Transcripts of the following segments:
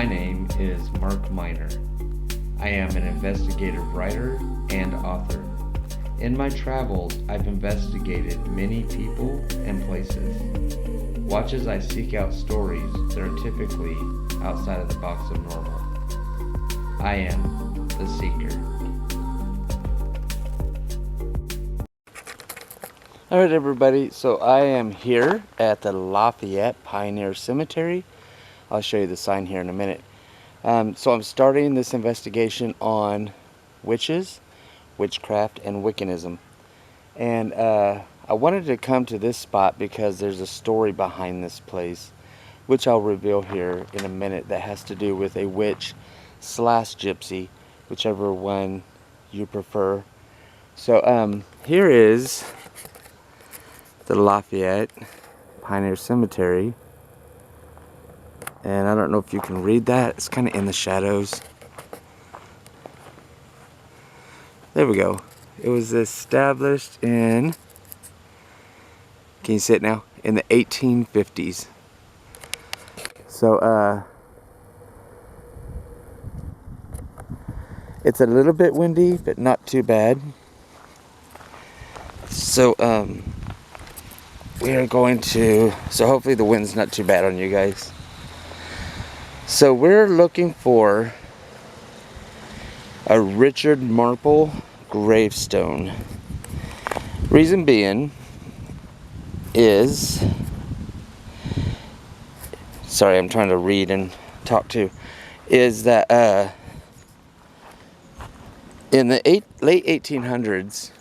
My name is Mark Miner. I am an investigative writer and author. In my travels, I've investigated many people and places. Watch as I seek out stories that are typically outside of the box of normal. I am the Seeker. Alright everybody, so I am here at the Lafayette Pioneer Cemetery. I'll show you the sign here in a minute. So I'm starting this investigation on witches, witchcraft, and Wiccanism. And I wanted to come to this spot because there's a story behind this place, which I'll reveal here in a minute, that has to do with a witch slash gypsy, whichever one you prefer. So here is the Lafayette Pioneer Cemetery, and I don't know if you can read that. It's kind of in the shadows. There we go. It was established in, can you see it now? In the 1850s. So it's a little bit windy, but not too bad. So we are going to, so hopefully the wind's not too bad on you guys. So we're looking for a Richard Marple gravestone. Reason being is, sorry, I'm trying to read and talk too, is that in the late 1800s,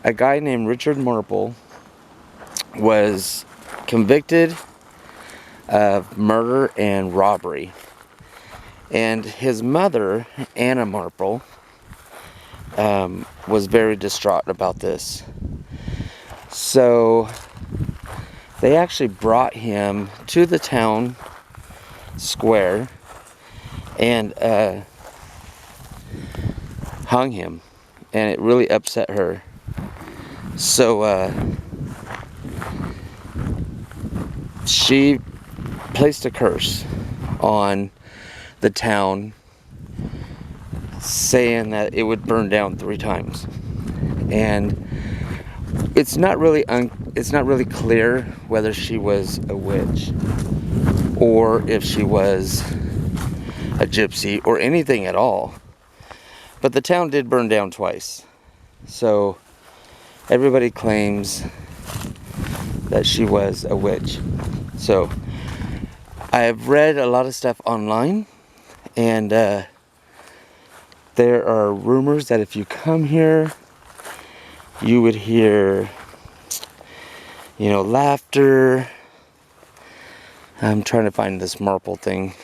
a guy named Richard Marple was convicted of murder and robbery, and his mother, Anna Marple, was very distraught about this. So they actually brought him to the town square and hung him, and it really upset her. So she placed a curse on the town, saying that it would burn down 3 times. And it's not really clear whether she was a witch or if she was a gypsy or anything at all. But the town did burn down twice. So everybody claims that she was a witch. So I have read a lot of stuff online, and there are rumors that if you come here, you would hear, laughter. I'm trying to find this Marple thing.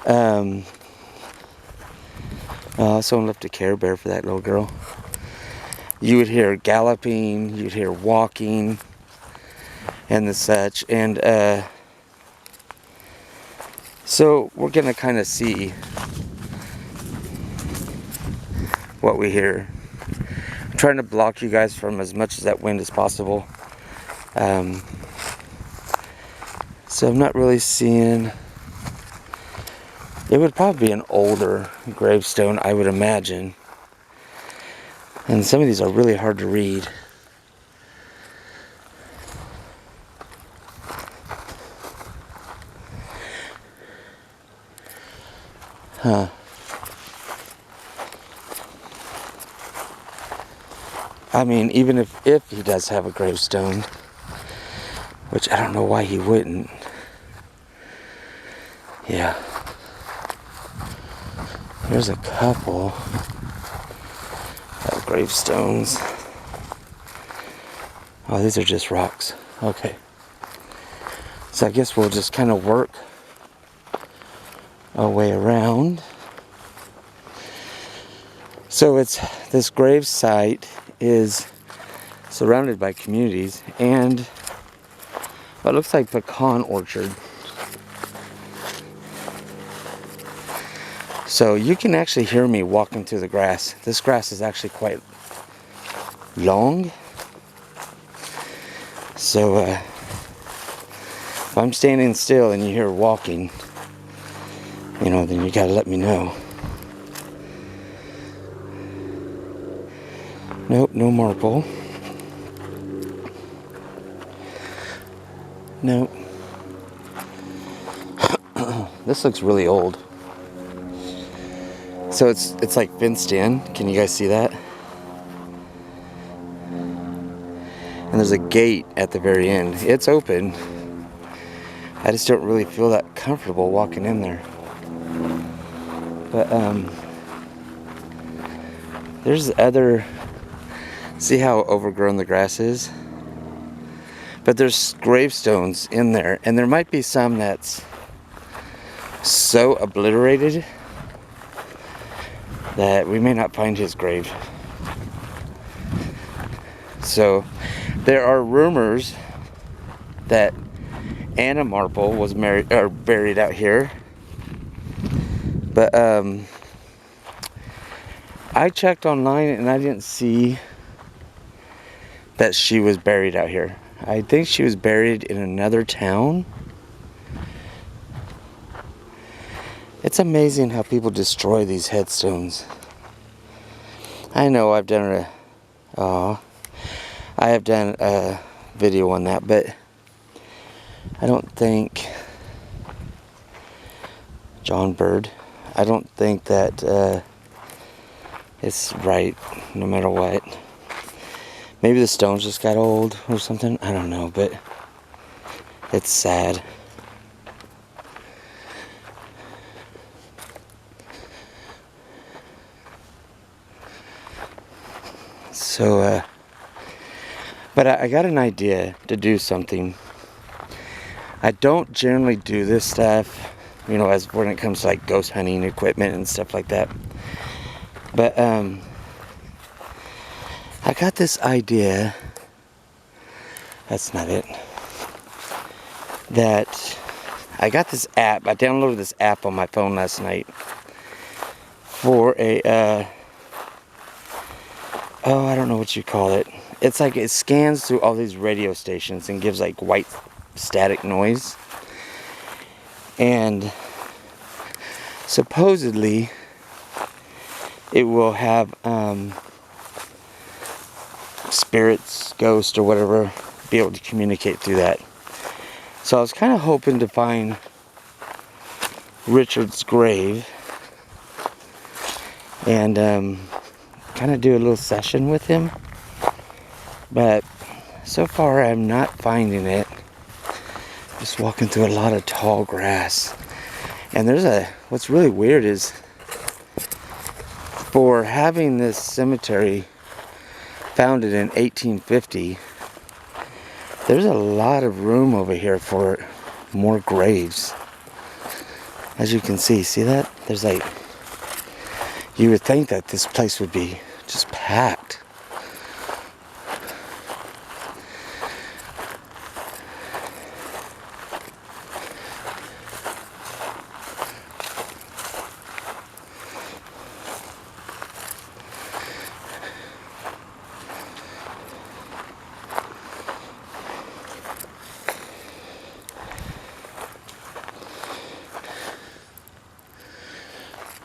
Someone left a Care Bear for that little girl. You would hear galloping, you'd hear walking, and the such. And so we're gonna kind of see what we hear. I'm trying to block you guys from as much of that wind as possible. So I'm not really seeing. It would probably be an older gravestone, I would imagine. And some of these are really hard to read. Huh. I mean, even if he does have a gravestone, which I don't know why he wouldn't. Yeah. Here's a couple of gravestones. Oh, these are just rocks. Okay. So I guess we'll just kind of work our way around. So this grave site is surrounded by communities and what looks like pecan orchard. So you can actually hear me walking through the grass. This grass is actually quite long. So if I'm standing still and you hear walking, you know, then you gotta let me know. Nope, no marble. Nope. This looks really old. So it's like fenced in. Can you guys see that? And there's a gate at the very end. It's open. I just don't really feel that comfortable walking in there. But there's other, see how overgrown the grass is? But there's gravestones in there, and there might be some that's so obliterated that we may not find his grave. So there are rumors that Anna Marple was married or buried out here, but I checked online and I didn't see that she was buried out here. I think she was buried in another town. It's amazing how people destroy these headstones. I know I've done I have done a video on that, but I don't think John Bird, I don't think that it's right no matter what. Maybe the stones just got old or something, I don't know, but it's sad. So, but I got an idea to do something. I don't generally do this stuff, you know, as when it comes to like ghost hunting equipment and stuff like that. But I got this idea. That's not it. That I got this app. I downloaded this app on my phone last night for a oh, I don't know what you call it. It's like it scans through all these radio stations and gives like white static noise. And supposedly it will have spirits, ghosts, or whatever be able to communicate through that. So I was kind of hoping to find Richard's grave and kind of do a little session with him, but so far I'm not finding it. Just walking through a lot of tall grass, and what's really weird is for having this cemetery founded in 1850, there's a lot of room over here for more graves. As you can see that? There's like, you would think that this place would be just packed.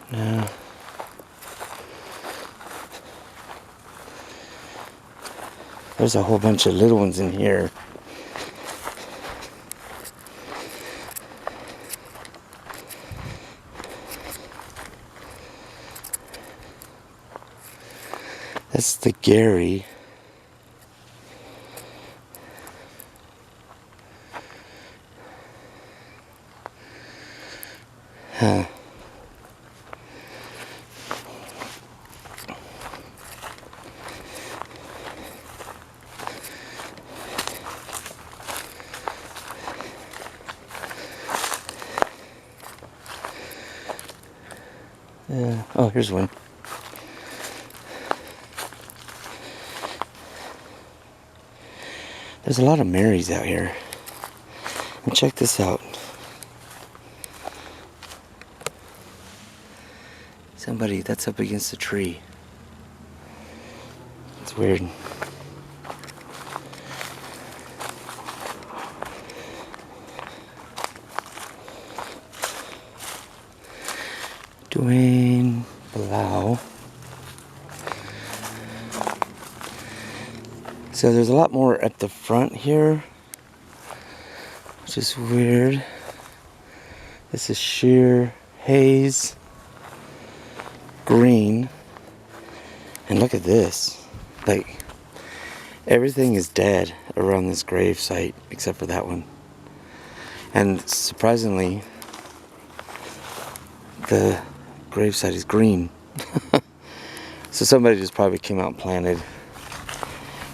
No. There's a whole bunch of little ones in here. That's the Gary. Huh. Oh, here's one. There's a lot of Marys out here. And check this out. Somebody that's up against a tree. It's weird. Dwayne Blau. So there's a lot more at the front here, which is weird. This is sheer haze green. And look at this. Like, everything is dead around this grave site except for that one. And surprisingly, the gravesite is green. So somebody just probably came out and planted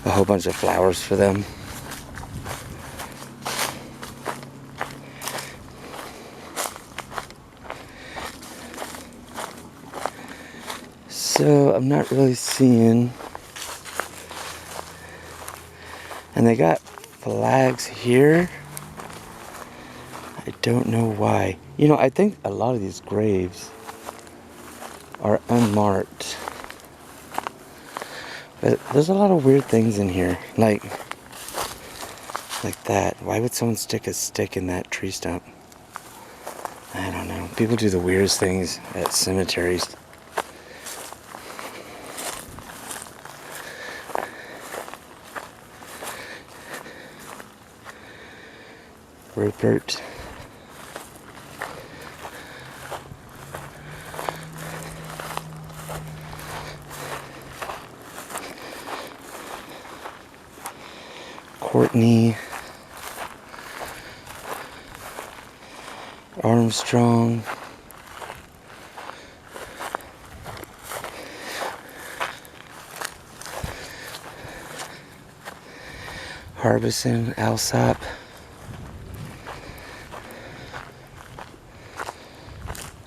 a whole bunch of flowers for them. So I'm not really seeing. And they got flags here. I don't know why. You know, I think a lot of these graves are unmarked. But there's a lot of weird things in here. Like that. Why would someone stick a stick in that tree stump? I don't know. People do the weirdest things at cemeteries. Rupert. Courtney. Armstrong. Harbison, Alsop.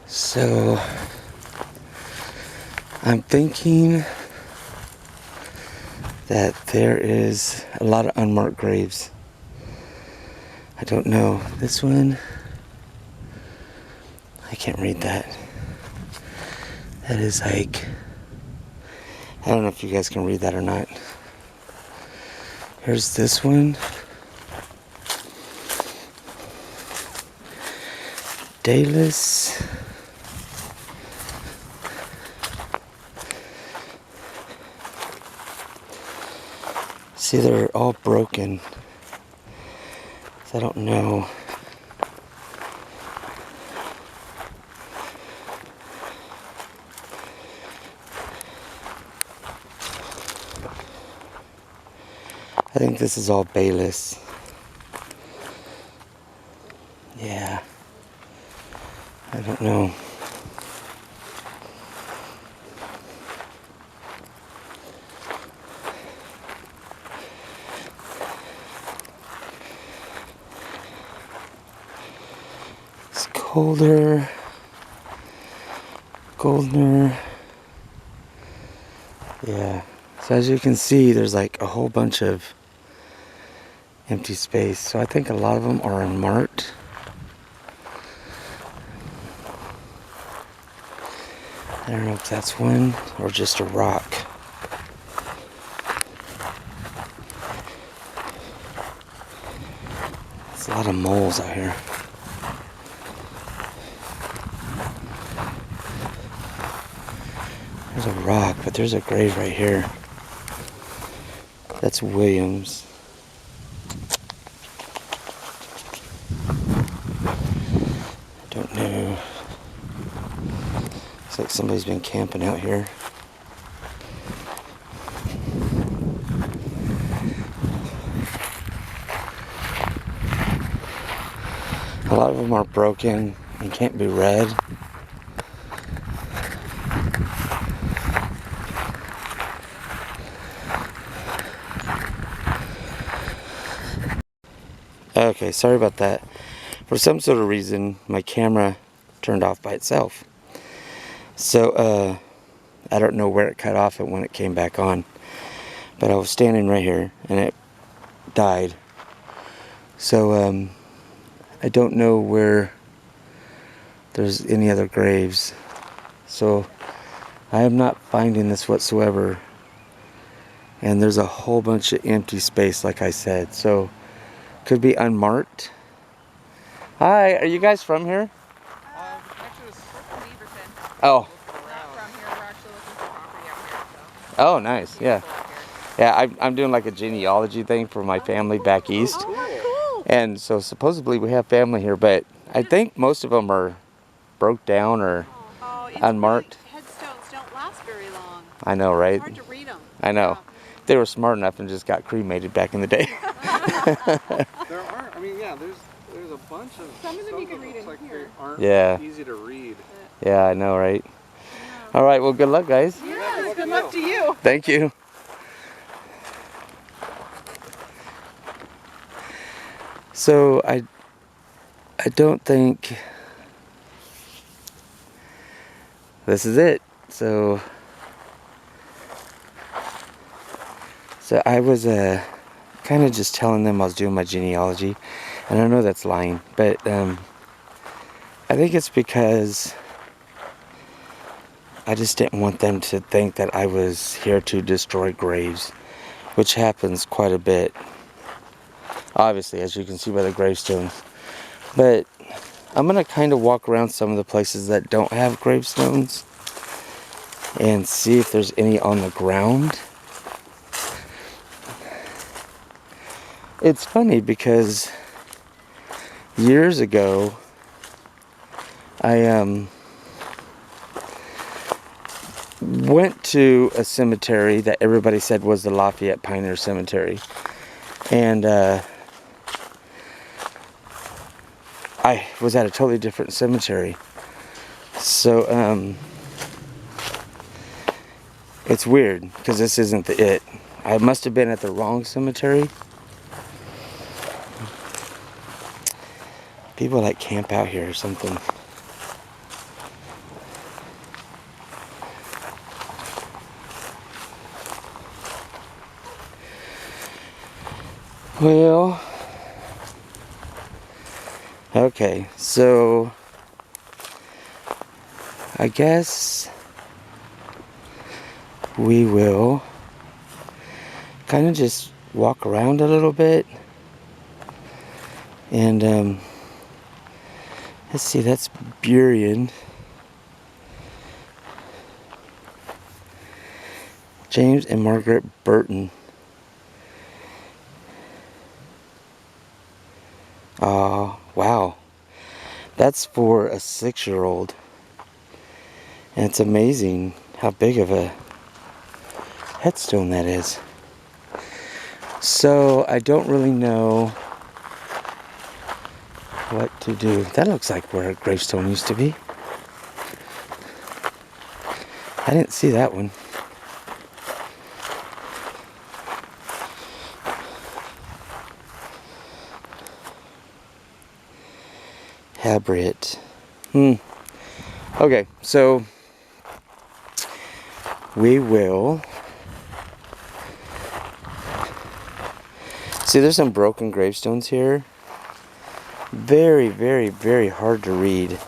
So I'm thinking that there is a lot of unmarked graves. I don't know. This one, I can't read that. That is like, I don't know if you guys can read that or not. Here's this one. Dallas. See, they're all broken. So I don't know. I think this is all Bayless. Yeah. I don't know. It's colder. Goldner. Yeah. So as you can see, there's like a whole bunch of empty space. So I think a lot of them are unmarked. I don't know if that's one or just a rock. There's a lot of moles out here. There's a rock, but there's a grave right here. That's Williams. I don't know. Looks like somebody's been camping out here. A lot of them are broken and can't be read. Okay, sorry about that. For some sort of reason, my camera turned off by itself. So, I don't know where it cut off and when it came back on. But I was standing right here and it died. So, I don't know where there's any other graves. So, I am not finding this whatsoever. And there's a whole bunch of empty space, like I said. So, could be unmarked. Hi, are you guys from here? Actually, it was from Beaverton. Oh. Not from here. We're actually looking for property out here. So. Oh, nice. Yeah. Beautiful out here. Yeah, I'm doing like a genealogy thing for my family back east. Oh, how cool. And so supposedly we have family here, but I think most of them are broke down or unmarked. Headstones don't last very long. I know, right? It's hard to read them. I know. Yeah. They were smart enough and just got cremated back in the day. There are, I mean, yeah, there's a bunch of Some of them you can read in like here. they aren't Yeah. easy to read. Yeah, I know, right? All right, well, good luck, guys. Yeah, good luck to you. Thank you. So I don't think this is it. So I was kind of just telling them I was doing my genealogy, and I know that's lying, but I think it's because I just didn't want them to think that I was here to destroy graves, which happens quite a bit, obviously, as you can see by the gravestones. But I'm going to kind of walk around some of the places that don't have gravestones and see if there's any on the ground. It's funny because years ago, I went to a cemetery that everybody said was the Lafayette Pioneer Cemetery, and I was at a totally different cemetery. So it's weird because this isn't it. I must have been at the wrong cemetery. People like camp out here or something. Well, okay, so I guess we will kind of just walk around a little bit, and let's see, that's Burien. James and Margaret Burton. Wow. That's for a 6-year-old. And it's amazing how big of a headstone that is. So I don't really know what to do. That looks like where a gravestone used to be. I didn't see that one. Habriet. Okay, so we will see, there's some broken gravestones here. Very, very, very hard to read.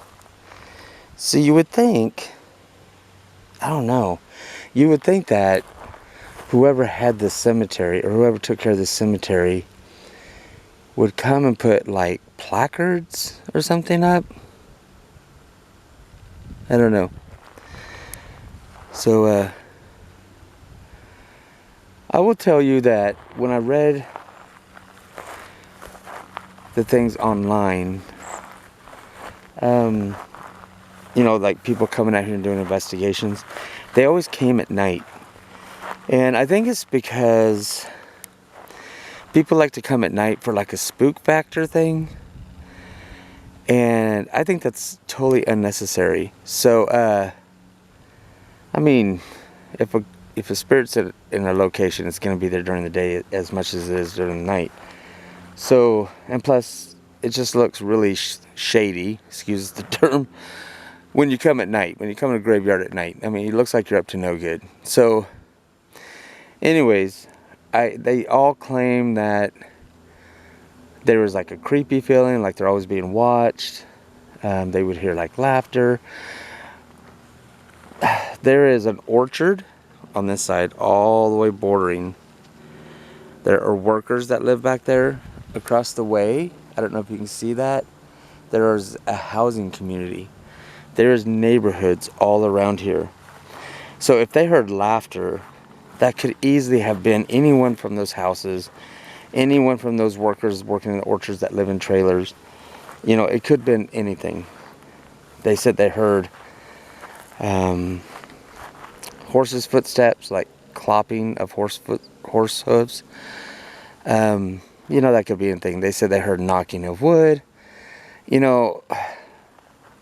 So you would think, I don't know, you would think that whoever had this cemetery, or whoever took care of this cemetery, would come and put like placards or something up. I don't know. So I will tell you that when I read the things online, you know, like people coming out here and doing investigations, they always came at night. And I think it's because people like to come at night for like a spook factor thing. And I think that's totally unnecessary. So, I mean, if a spirit's in a location, it's going to be there during the day as much as it is during the night. So, and plus, it just looks really shady, excuse the term, when you come at night, when you come to a graveyard at night. I mean, it looks like you're up to no good. So, anyways, they all claim that there was like a creepy feeling, like they're always being watched. They would hear like laughter. There is an orchard on this side, all the way bordering. There are workers that live back there. Across the way, I don't know if you can see that, there is a housing community there's neighborhoods all around here. So if they heard laughter, that could easily have been anyone from those houses, anyone from those workers working in the orchards that live in trailers. You know, it could have been anything. They said they heard horses' footsteps, like clopping of horse hooves. You know, that could be anything. They said they heard knocking of wood. You know,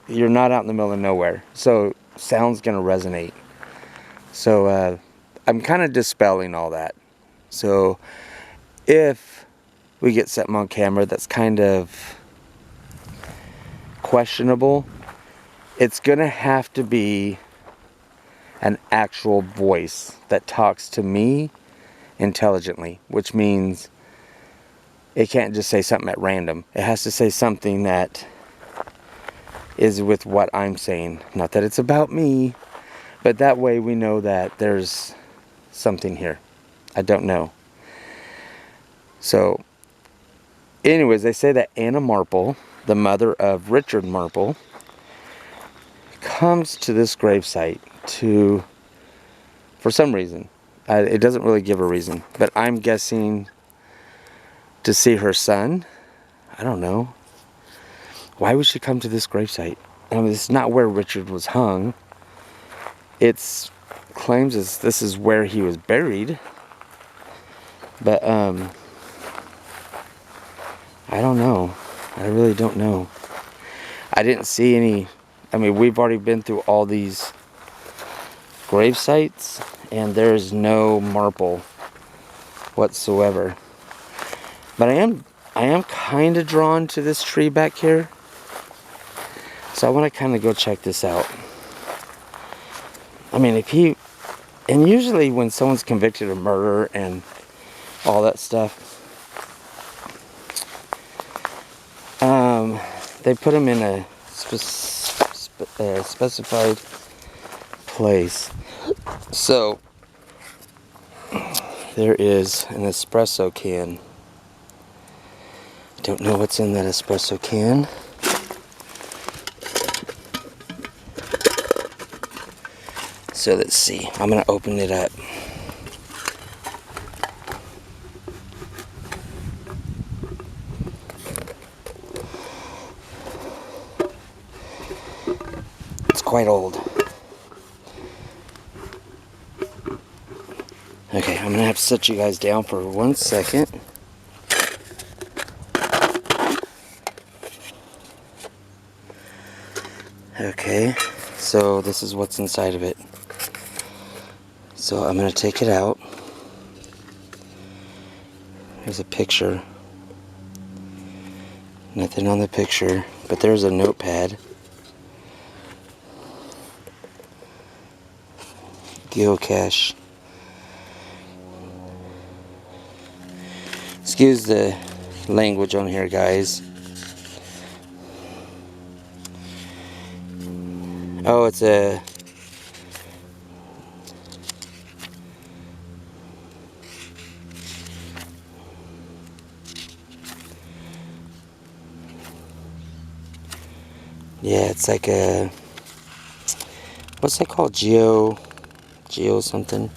you're not out in the middle of nowhere, so sound's gonna resonate. So I'm kind of dispelling all that. So if we get something on camera that's kind of questionable, it's gonna have to be an actual voice that talks to me intelligently, which means it can't just say something at random. It has to say something that is with what I'm saying. Not that it's about me, but that way we know that there's something here. I don't know. So anyways, they say that Anna Marple, the mother of Richard Marple, comes to this gravesite for some reason. It doesn't really give a reason, but I'm guessing to see her son. I don't know. Why would she come to this gravesite? I mean, it's not where Richard was hung. It's claims this is where he was buried. But I don't know. I really don't know. I didn't see any. I mean, we've already been through all these grave sites, and there's no Marple whatsoever. But I am kind of drawn to this tree back here, so I want to kind of go check this out. I mean, and usually when someone's convicted of murder and all that stuff, they put them in a specified place. So there is an espresso can. Don't know what's in that espresso can. So let's see. I'm gonna open it up. It's quite old. Okay, I'm gonna have to set you guys down for 1 second. Okay, so this is what's inside of it. So I'm gonna take it out. There's a picture. Nothing on the picture, but there's a notepad. Geocache. Excuse the language on here, guys. Oh, it's a yeah, it's like a, what's that called? Geo something.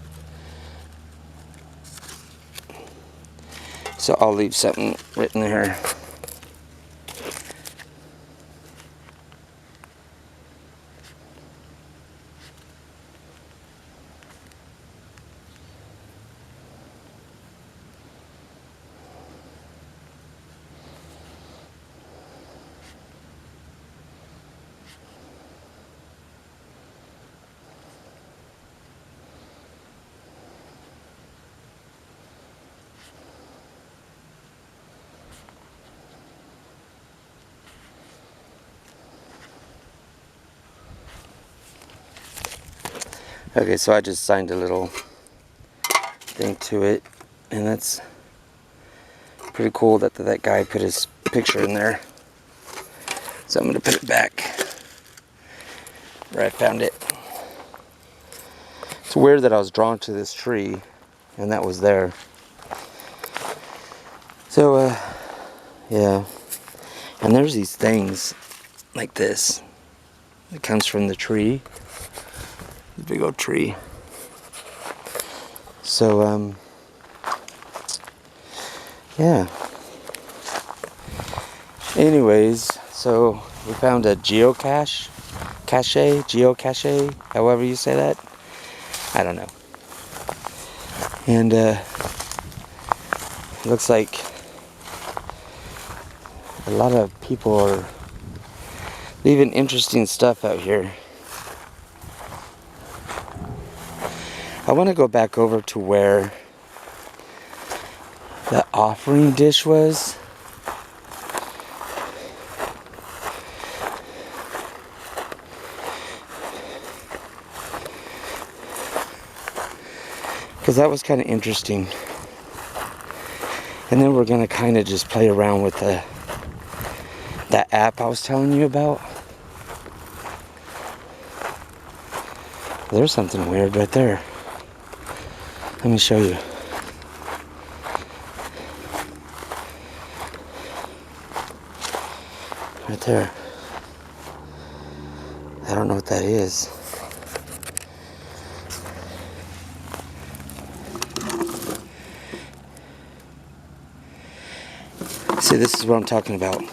So I'll leave something written there. Okay, so I just signed a little thing to it, and that's pretty cool that that guy put his picture in there. So I'm going to put it back where I found it. It's weird that I was drawn to this tree, and that was there. So, yeah. And there's these things like this. It comes from the tree. The big old tree. So, yeah. Anyways, so we found a geocache, geocache, however you say that. I don't know. And looks like a lot of people are leaving interesting stuff out here. I want to go back over to where the offering dish was. Because that was kind of interesting. And then we're going to kind of just play around with that app I was telling you about. There's something weird right there. Let me show you. Right there. I don't know what that is. See, this is what I'm talking about.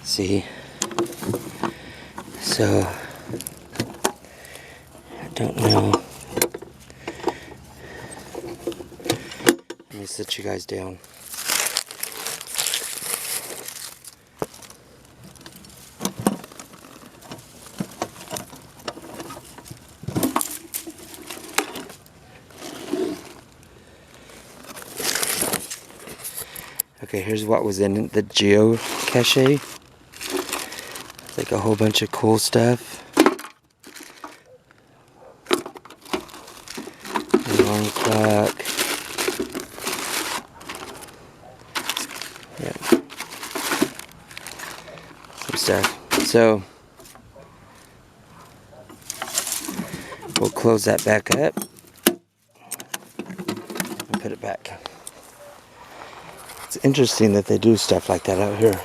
See? So, I don't know. Let me sit you guys down. Okay, here's what was in the geocache. Like a whole bunch of cool stuff. Alarm clock. Yeah. Some stuff. So we'll close that back up and put it back. It's interesting that they do stuff like that out here.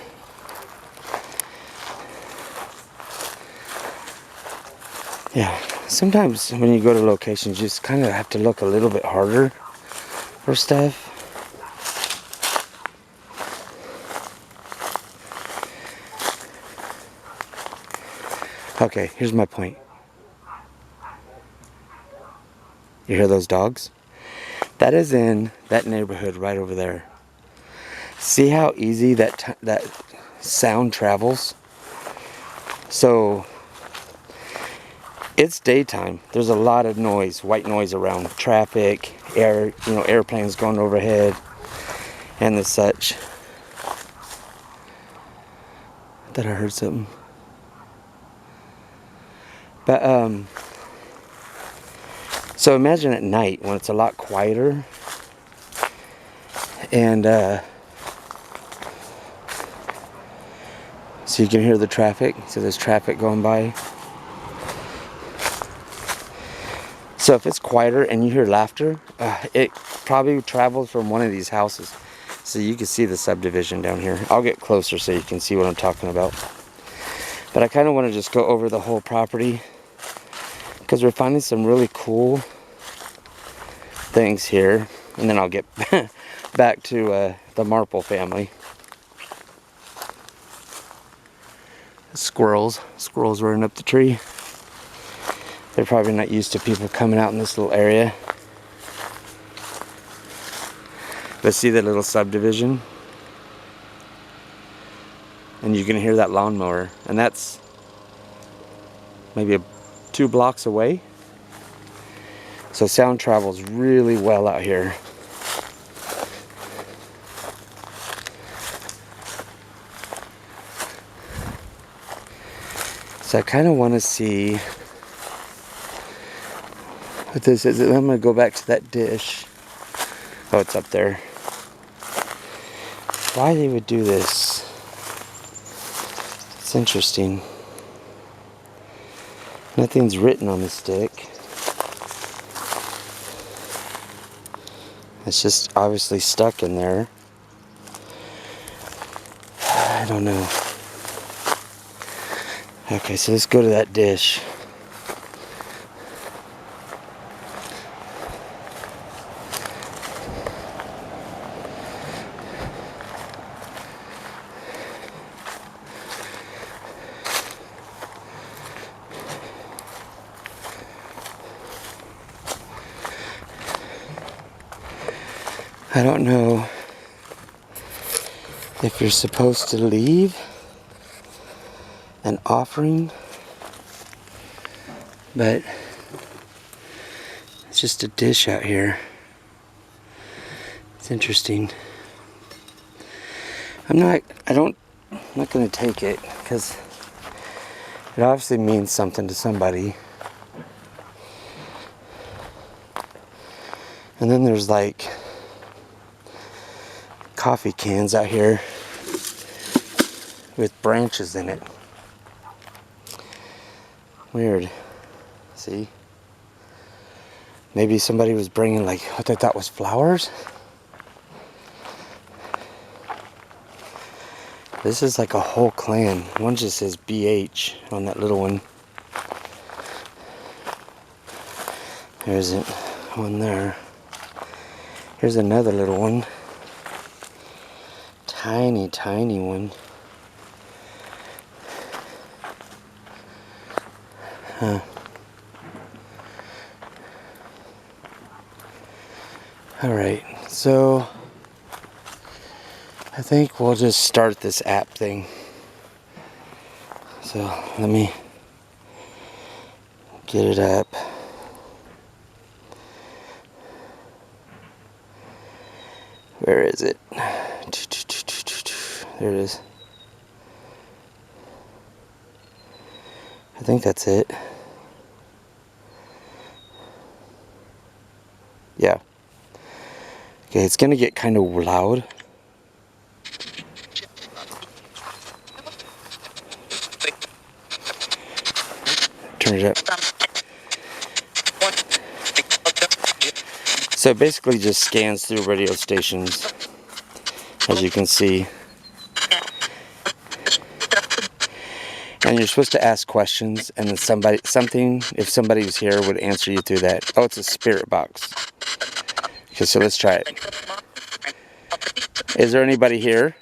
Yeah, sometimes when you go to locations, you just kind of have to look a little bit harder for stuff. Okay, here's my point. You hear those dogs? That is in that neighborhood right over there. See how easy that sound travels? So it's daytime. There's a lot of noise, white noise around, traffic, air, airplanes going overhead, and the such. I thought I heard something. But so imagine at night when it's a lot quieter, and so you can hear the traffic. So there's traffic going by. So if it's quieter and you hear laughter, it probably travels from one of these houses. So you can see the subdivision down here. I'll get closer so you can see what I'm talking about. But I kind of want to just go over the whole property, because we're finding some really cool things here. And then I'll get back to the Marple family. Squirrels running up the tree. They're probably not used to people coming out in this little area. But see the little subdivision? And you can hear that lawnmower. And that's maybe 2 blocks away. So sound travels really well out here. So I kind of want to see what this is. I'm going to go back to that dish. Oh, it's up there. Why they would do this? It's interesting. Nothing's written on the stick. It's just obviously stuck in there. I don't know. Okay, so let's go to that dish. I don't know if you're supposed to leave an offering, but it's just a dish out here. It's interesting. I'm not gonna take it because it obviously means something to somebody. And then there's like coffee cans out here with branches in it. Weird. See? Maybe somebody was bringing like what they thought was flowers. This is like a whole clan. One just says BH on that little one. There's one there. Here's another little one. Tiny, tiny one. Huh. Alright, so I think we'll just start this app thing. So let me get it up. Where is it? There it is. I think that's it. Yeah. Okay, it's gonna get kind of loud. Turn it up. So it basically just scans through radio stations, as you can see. And you're supposed to ask questions, and then if somebody was here, would answer you through that. Oh, it's a spirit box. Okay, so let's try it. Is there anybody here?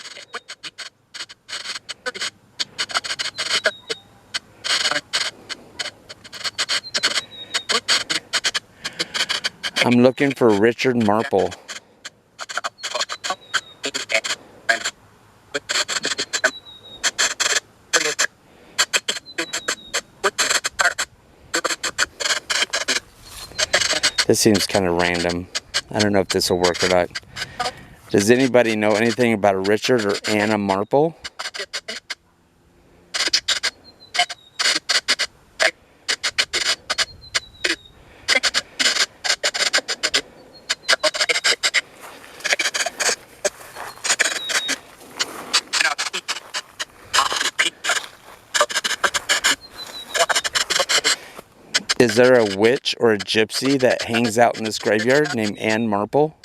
I'm looking for Richard Marple. This seems kind of random. I don't know if this will work or not. Does anybody know anything about a Richard or Anna Marple? Is there a witch or a gypsy that hangs out in this graveyard named Ann Marple?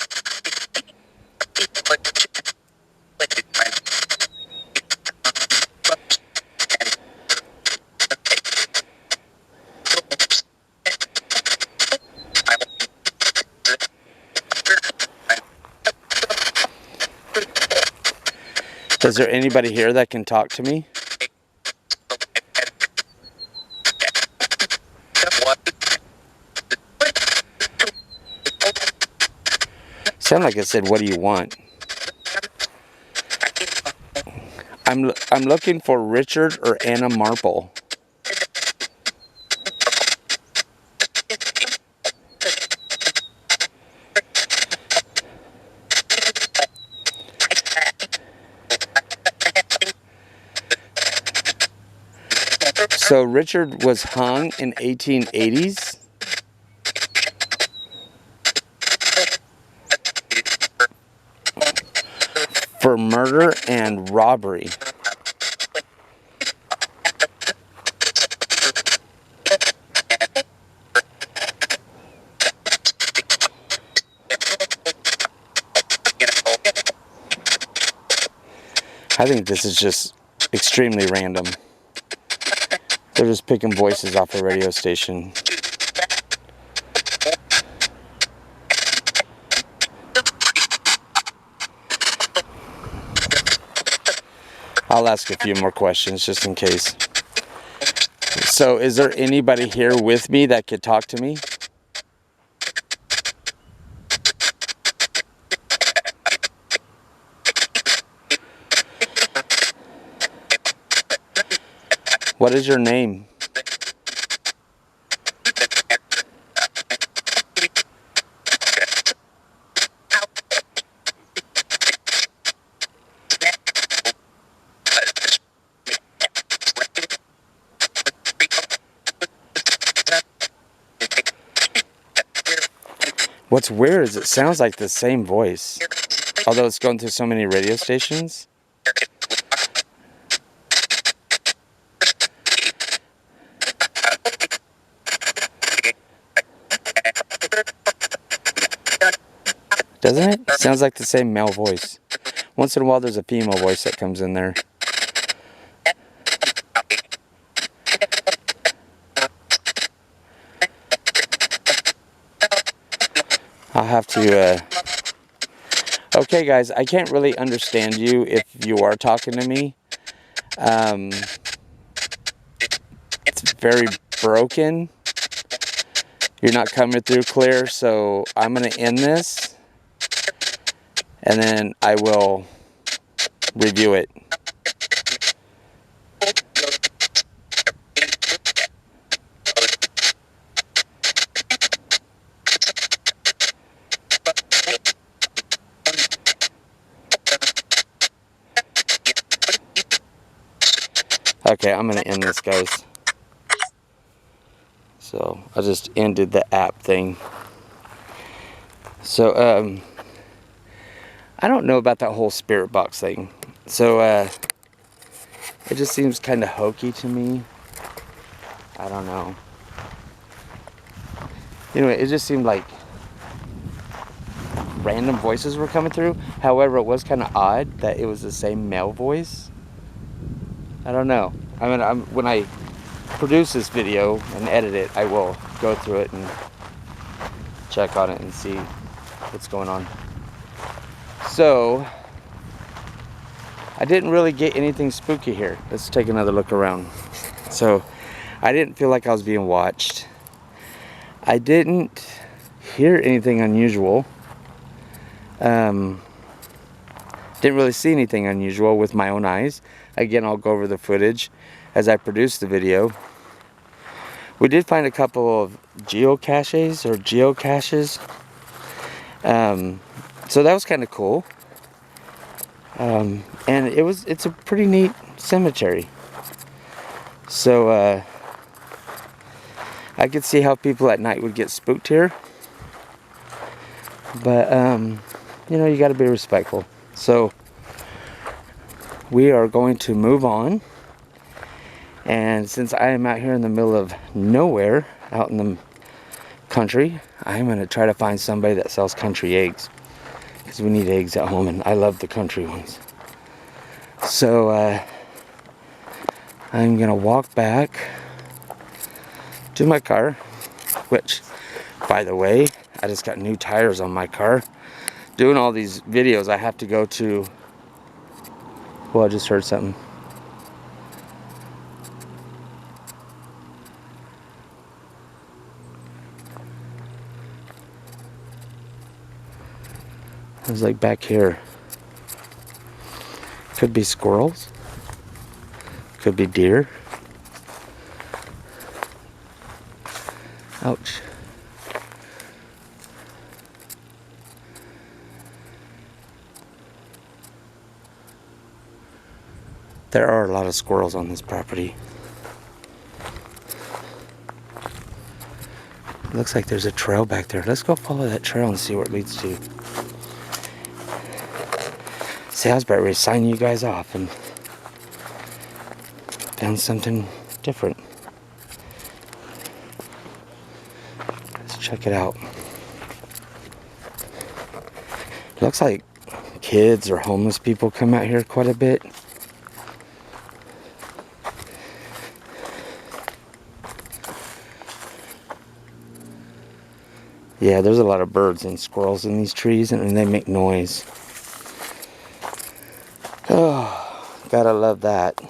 Is there anybody here that can talk to me? Sound like I said, what do you want? I'm looking for Richard or Anna Marple. So Richard was hung in 1880s. For murder and robbery. I think this is just extremely random. They're just picking voices off a radio station. I'll ask a few more questions just in case. So, is there anybody here with me that could talk to me? What is your name? What's weird is it sounds like the same voice, although it's going through so many radio stations. Doesn't it? It sounds like the same male voice. Once in a while there's a female voice that comes in there. I'll have to, okay guys, I can't really understand you if you are talking to me. It's very broken. You're not coming through clear, so I'm going to end this. And then I will review it. Okay, I'm going to end this, guys. So, I just ended the app thing. So, I don't know about that whole spirit box thing. So, it just seems kind of hokey to me. I don't know. Anyway, it just seemed like random voices were coming through. However, it was kind of odd that it was the same male voice. I don't know. I mean, when I produce this video and edit it, I will go through it and check on it and see what's going on. So, I didn't really get anything spooky here. Let's take another look around. So, I didn't feel like I was being watched. I didn't hear anything unusual. Didn't really see anything unusual with my own eyes. Again, I'll go over the footage as I produce the video. We did find a couple of geocaches. So that was kind of cool. And it's a pretty neat cemetery. So I could see how people at night would get spooked here. But you know, you got to be respectful. So we are going to move on. And since I am out here in the middle of nowhere, out in the country, I'm going to try to find somebody that sells country eggs. Because we need eggs at home, and I love the country ones. So, I'm going to walk back to my car. Which, by the way, I just got new tires on my car. Doing all these videos, I have to go to... Well, I just heard something. It was like back here. Could be squirrels. Could be deer. Ouch. There are a lot of squirrels on this property. Looks like there's a trail back there. Let's go follow that trail and see where it leads to. See, I was about ready to sign you guys off and found something different. Let's check it out. Looks like kids or homeless people come out here quite a bit. Yeah, there's a lot of birds and squirrels in these trees, and they make noise. Oh, gotta love that.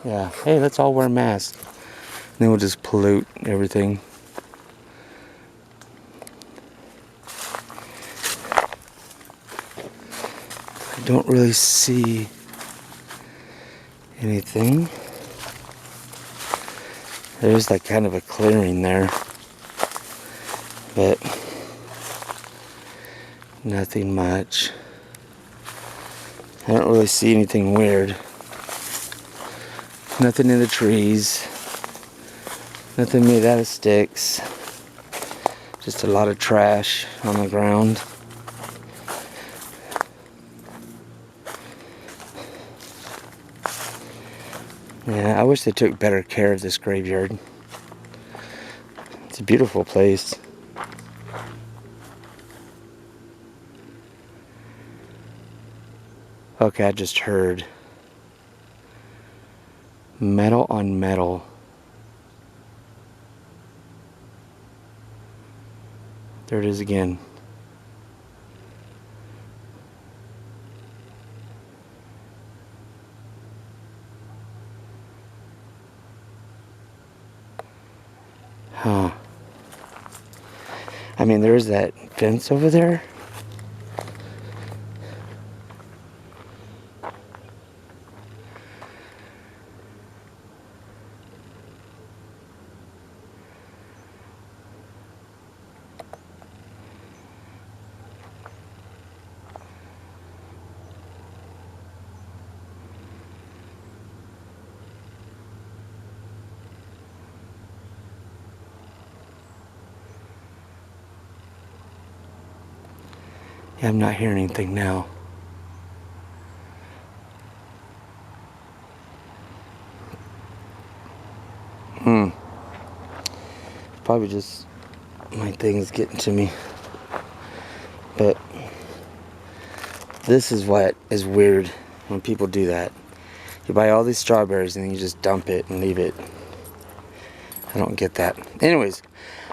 Yeah, hey, let's all wear masks. Then we'll just pollute everything. I don't really see anything. There's like kind of a clearing there, but nothing much. I don't really see anything weird. Nothing in the trees. Nothing made out of sticks. Just a lot of trash on the ground. Yeah, I wish they took better care of this graveyard. It's a beautiful place. Okay, I just heard metal on metal. There it is again. Huh. I mean, there's that fence over there. Yeah, I'm not hearing anything now. Probably just my thing's getting to me. But this is what is weird when people do that. You buy all these strawberries and then you just dump it and leave it. I don't get that. Anyways,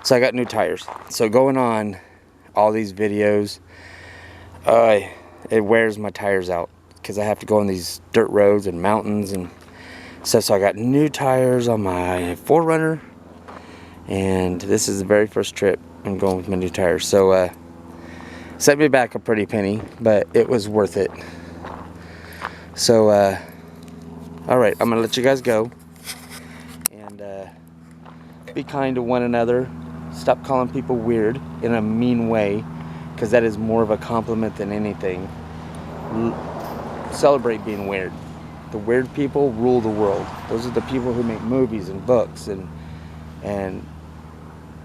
so I got new tires. So going on all these videos, it wears my tires out because I have to go on these dirt roads and mountains and stuff. So I got new tires on my 4Runner, and this is the very first trip I'm going with my new tires. So set me back a pretty penny, but it was worth it. So all right, I'm gonna let you guys go, and be kind to one another. Stop calling people weird in a mean way, because that is more of a compliment than anything. Celebrate being weird. The weird people rule the world. Those are the people who make movies and books and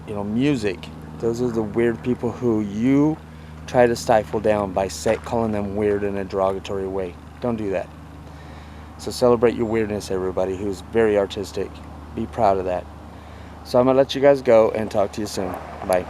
you know, music. Those are the weird people who you try to stifle down by calling them weird in a derogatory way. Don't do that. So celebrate your weirdness, everybody who's very artistic. Be proud of that. So I'm gonna let you guys go and talk to you soon. Bye.